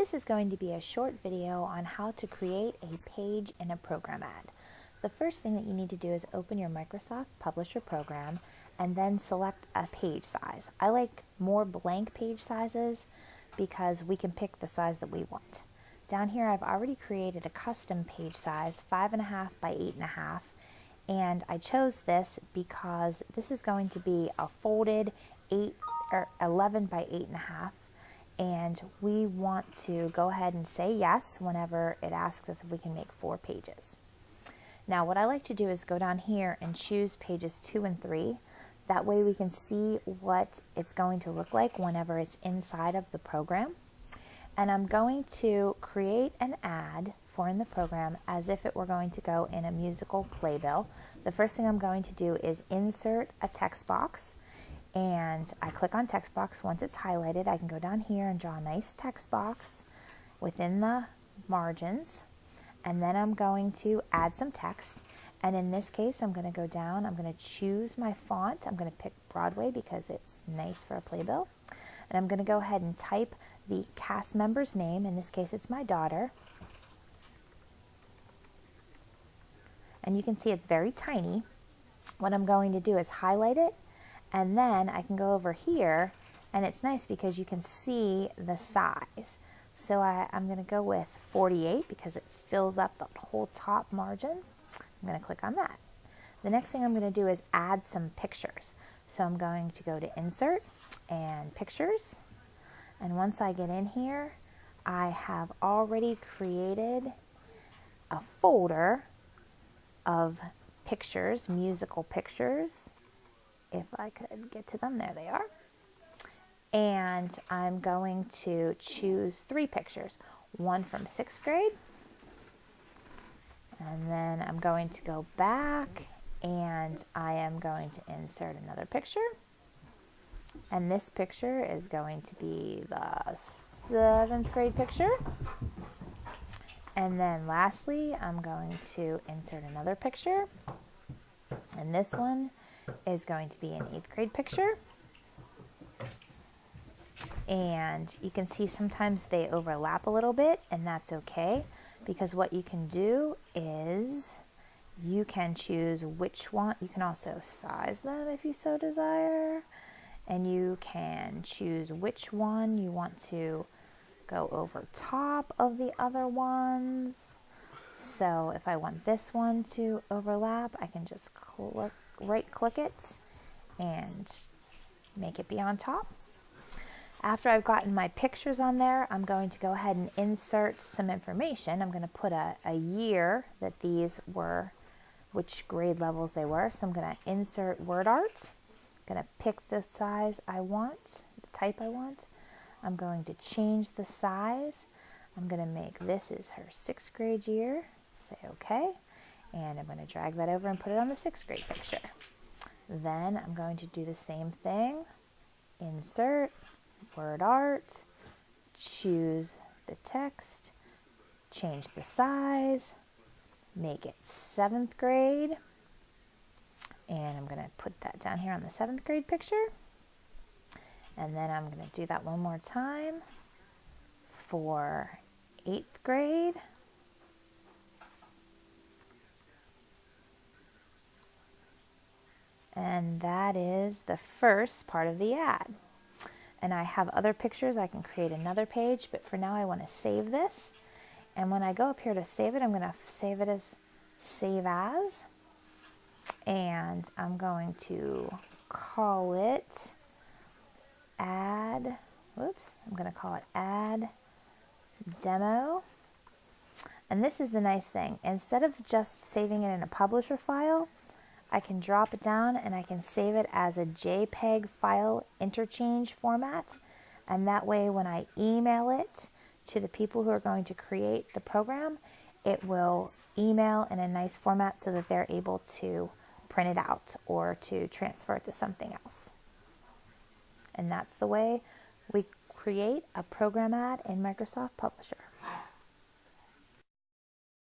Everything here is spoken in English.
This is going to be a short video on how to create a page in a program ad. The first thing that you need to do is open your Microsoft Publisher program and then select a page size. I like more blank page sizes because we can pick the size that we want. Down here I've already created a custom page size, 5.5 by 8.5, and I chose this because this is going to be a folded 11 by 8.5. And we want to go ahead and say yes whenever it asks us if we can make 4 pages. Now what I like to do is go down here and choose pages 2 and 3. That way we can see what it's going to look like whenever it's inside of the program. And I'm going to create an ad for in the program as if it were going to go in a musical playbill. The first thing I'm going to do is insert a text box. And I click on text box. Once it's highlighted, I can go down here and draw a nice text box within the margins. And then I'm going to add some text. And in this case, I'm going to go down. I'm going to choose my font. I'm going to pick Broadway because it's nice for a playbill. And I'm going to go ahead and type the cast member's name. In this case, it's my daughter. And you can see it's very tiny. What I'm going to do is highlight it. And then I can go over here, and it's nice because you can see the size. So I'm going to go with 48 because it fills up the whole top margin. I'm going to click on that. The next thing I'm going to do is add some pictures. So I'm going to go to Insert and Pictures. And once I get in here, I have already created a folder of pictures, musical pictures. If I could get to them, there they are. And I'm going to choose 3 pictures, one from 6th grade, and then I'm going to go back and I am going to insert another picture. And this picture is going to be the 7th grade picture. And then lastly, I'm going to insert another picture. And this one is going to be an 8th grade picture. And you can see sometimes they overlap a little bit, and that's okay, because what you can do is you can choose which one. You can also size them if you so desire, and you can choose which one you want to go over top of the other ones. So if I want this one to overlap, I can just right click it and make it be on top. After I've gotten my pictures on there, I'm going to go ahead and insert some information. I'm going to put a year that these were, which grade levels they were. So I'm going to insert word art. I'm going to pick the size I want, the type I want. I'm going to change the size. I'm going to make this is her 6th grade year. Say okay. And I'm going to drag that over and put it on the 6th grade picture. Then I'm going to do the same thing. Insert word art, choose the text, change the size, make it 7th grade, and I'm going to put that down here on the 7th grade picture. And then I'm going to do that one more time for 8th grade. And that is the first part of the ad. And I have other pictures. I can create another page, but for now I want to save this. And when I go up here to save it, I'm going to save it as Save As. And I'm going to call it Ad. Whoops. I'm going to call it Ad Demo. And this is the nice thing. Instead of just saving it in a publisher file, I can drop it down and I can save it as a JPEG file interchange format. And that way when I email it to the people who are going to create the program, it will email in a nice format so that they're able to print it out or to transfer it to something else. And that's the way we create a program ad in Microsoft Publisher.